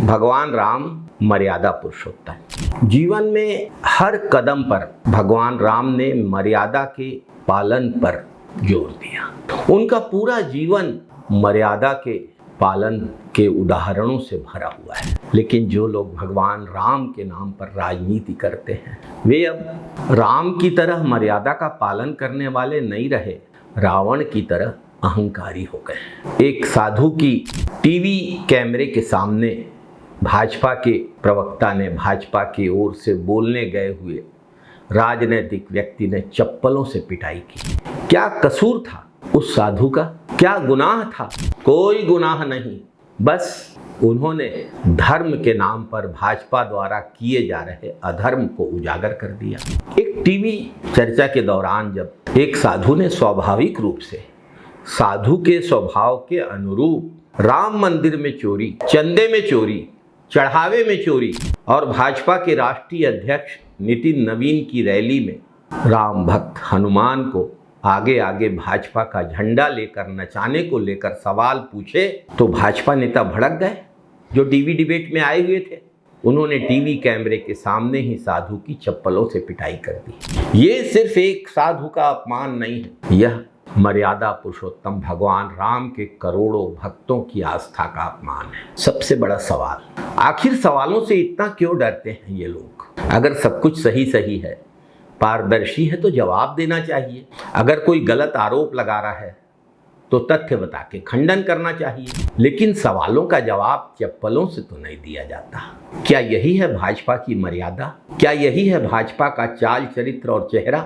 भगवान राम मर्यादा पुरुषोत्तम। जीवन में हर कदम पर भगवान राम ने मर्यादा के पालन पर जोर दिया। उनका पूरा जीवन मर्यादा के पालन के उदाहरणों से भरा हुआ है। लेकिन जो लोग भगवान राम के नाम पर राजनीति करते हैं, वे अब राम की तरह मर्यादा का पालन करने वाले नहीं रहे, रावण की तरह अहंकारी हो गए। एक साधु की टीवी कैमरे के सामने भाजपा के प्रवक्ता ने भाजपा की ओर से बोलने गए हुए राजनीतिक व्यक्ति ने चप्पलों से पिटाई की। क्या कसूर था उस साधु का? क्या गुनाह था? कोई गुनाह नहीं, बस उन्होंने धर्म के नाम पर भाजपा द्वारा किए जा रहे अधर्म को उजागर कर दिया। एक टीवी चर्चा के दौरान जब एक साधु ने स्वाभाविक रूप से साधु के स्वभाव के अनुरूप राम मंदिर में चोरी, चंदे में चोरी, चढ़ावे में चोरी और भाजपा के राष्ट्रीय अध्यक्ष नितिन नवीन की रैली में राम भक्त हनुमान को आगे आगे भाजपा का झंडा लेकर नचाने को लेकर सवाल पूछे तो भाजपा नेता भड़क गए। जो टीवी डिबेट में आए हुए थे, उन्होंने टीवी कैमरे के सामने ही साधु की चप्पलों से पिटाई कर दी। ये सिर्फ एक साधु का अपमान नहीं है, यह मर्यादा पुरुषोत्तम भगवान राम के करोड़ों भक्तों की आस्था का अपमान है। सबसे बड़ा सवाल, आखिर सवालों से इतना क्यों डरते हैं ये लोग? अगर सब कुछ सही सही है, पारदर्शी है तो जवाब देना चाहिए। अगर कोई गलत आरोप लगा रहा है तो तथ्य बता के खंडन करना चाहिए। लेकिन सवालों का जवाब चप्पलों से तो नहीं दिया जाता। क्या यही है भाजपा की मर्यादा? क्या यही है भाजपा का चाल चरित्र और चेहरा?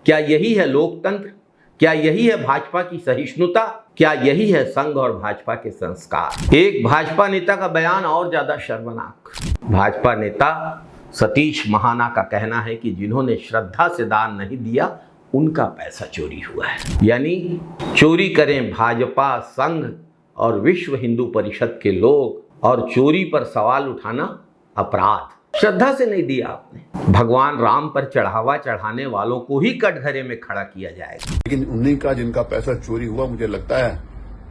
क्या यही है लोकतंत्र? क्या यही है भाजपा की सहिष्णुता? क्या यही है संघ और भाजपा के संस्कार? एक भाजपा नेता का बयान और ज्यादा शर्मनाक। भाजपा नेता सतीश महाना का कहना है कि जिन्होंने श्रद्धा से दान नहीं दिया उनका पैसा चोरी हुआ है। यानी चोरी करें भाजपा, संघ और विश्व हिंदू परिषद के लोग, और चोरी पर सवाल उठाना अपराध। श्रद्धा से नहीं दिया आपने, भगवान राम पर चढ़ावा चढ़ाने वालों को ही कटघरे में खड़ा किया जाएगा। लेकिन उन्हीं का जिनका पैसा चोरी हुआ, मुझे लगता है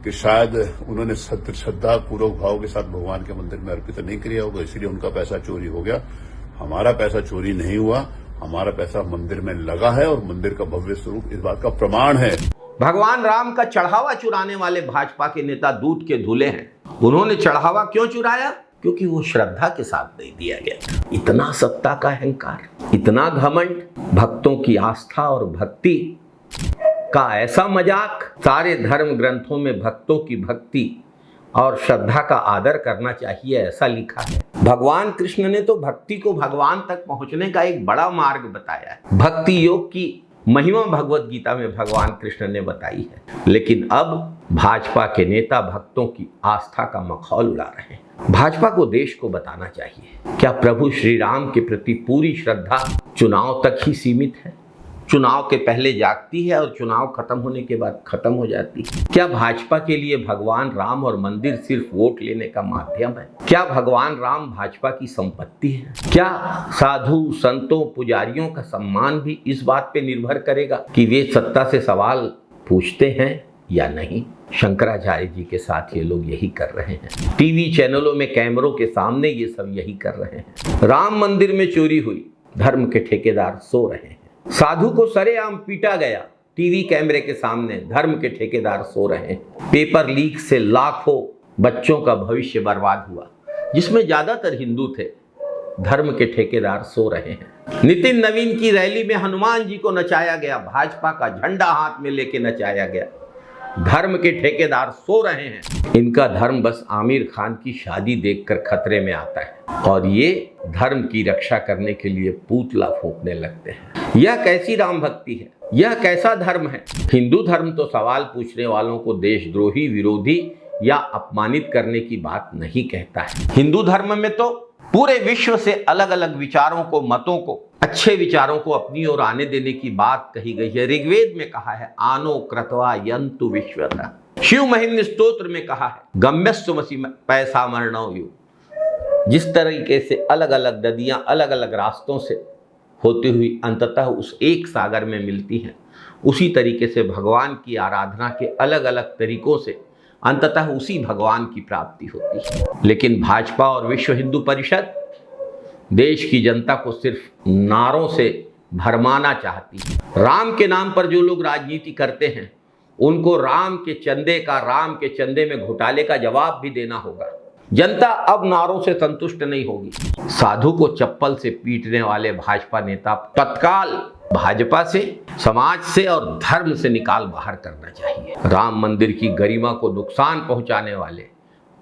कि शायद उन्होंने श्रद्धा पूर्वक भाव के साथ भगवान के मंदिर में अर्पित नहीं किया होगा, इसलिए उनका पैसा चोरी हो गया। हमारा पैसा चोरी नहीं हुआ, हमारा पैसा मंदिर में लगा है और मंदिर का भव्य स्वरूप इस बात का प्रमाण है। भगवान राम का चढ़ावा चुराने वाले भाजपा के नेता दूध के धुले हैं। उन्होंने चढ़ावा क्यों चुराया? क्योंकि वो श्रद्धा के साथ नहीं दिया गया। इतना सत्ता का अहंकार, इतना घमंड, भक्तों की आस्था और भक्ति का ऐसा मजाक। सारे धर्म ग्रंथों में भक्तों की भक्ति और श्रद्धा का आदर करना चाहिए ऐसा लिखा है। भगवान कृष्ण ने तो भक्ति को भगवान तक पहुंचने का एक बड़ा मार्ग बताया है। भक्ति योग की महिमा भगवत गीता में भगवान कृष्ण ने बताई है। लेकिन अब भाजपा के नेता भक्तों की आस्था का मखौल उड़ा रहे हैं। भाजपा को देश को बताना चाहिए, क्या प्रभु श्री राम के प्रति पूरी श्रद्धा चुनाव तक ही सीमित है? चुनाव के पहले जागती है और चुनाव खत्म होने के बाद खत्म हो जाती है? क्या भाजपा के लिए भगवान राम और मंदिर सिर्फ वोट लेने का माध्यम है? क्या भगवान राम भाजपा की संपत्ति है? क्या साधु संतों पुजारियों का सम्मान भी इस बात पे निर्भर करेगा कि वे सत्ता से सवाल पूछते हैं या नहीं? शंकराचार्य जी के साथ ये लोग यही कर रहे हैं। टीवी चैनलों में कैमरों के सामने ये सब यही कर रहे हैं। राम मंदिर में चोरी हुई, धर्म के ठेकेदार सो रहे हैं। साधु को सरेआम पीटा गया, टीवी कैमरे के सामने, धर्म के ठेकेदार सो रहे हैं। पेपर लीक से लाखों बच्चों का भविष्य बर्बाद हुआ, जिसमें ज्यादातर हिंदू थे। धर्म के ठेकेदार सो रहे हैं। नितिन नवीन की रैली में हनुमान जी को नचाया गया, भाजपा का झंडा हाथ में लेके नचाया गया। धर्म के ठेकेदार सो रहे हैं। इनका धर्म बस आमिर खान की शादी देखकर खतरे में आता है और ये धर्म की रक्षा करने के लिए पूतला फूंकने लगते हैं। यह कैसी राम भक्ति है? यह कैसा धर्म है? हिंदू धर्म तो सवाल पूछने वालों को देशद्रोही, विरोधी या अपमानित करने की बात नहीं कहता है। हिंदू धर्म में तो पूरे विश्व से अलग अलग विचारों को, मतों को, अच्छे विचारों को अपनी ओर आने देने की बात कही गई है। ऋग्वेद में कहा है आनो क्रत्वा यन्तु विश्वतः। शिव महिम्न स्तोत्र में कहा है गम्यस्त्वमसि पैसा मरणो यु। जिस तरीके से अलग अलग नदियां अलग अलग रास्तों से होती हुई अंततः उस एक सागर में मिलती हैं, उसी तरीके से भगवान की आराधना के अलग अलग तरीकों से अंततः उसी भगवान की प्राप्ति होती है। लेकिन भाजपा और विश्व हिंदू परिषद देश की जनता को सिर्फ नारों से भरमाना चाहती है। राम के नाम पर जो लोग राजनीति करते हैं उनको राम के चंदे में घोटाले का जवाब भी देना होगा। जनता अब नारों से संतुष्ट नहीं होगी। साधु को चप्पल से पीटने वाले भाजपा नेता तत्काल भाजपा से, समाज से और धर्म से निकाल बाहर करना चाहिए। राम मंदिर की गरिमा को नुकसान पहुंचाने वाले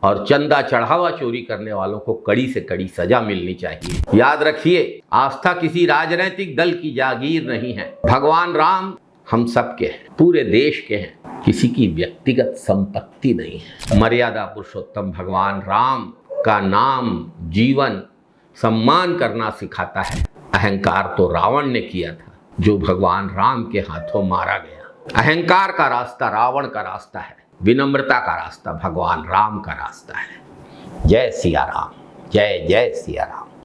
और चंदा चढ़ावा चोरी करने वालों को कड़ी से कड़ी सजा मिलनी चाहिए। याद रखिए, आस्था किसी राजनीतिक दल की जागीर नहीं है। भगवान राम हम सबके हैं, पूरे देश के हैं, किसी की व्यक्तिगत संपत्ति नहीं है। मर्यादा पुरुषोत्तम भगवान राम का नाम जीवन सम्मान करना सिखाता है। अहंकार तो रावण ने किया था, जो भगवान राम के हाथों मारा गया। अहंकार का रास्ता रावण का रास्ता है, विनम्रता का रास्ता भगवान राम का रास्ता है। जय सिया राम, जय जय सिया राम।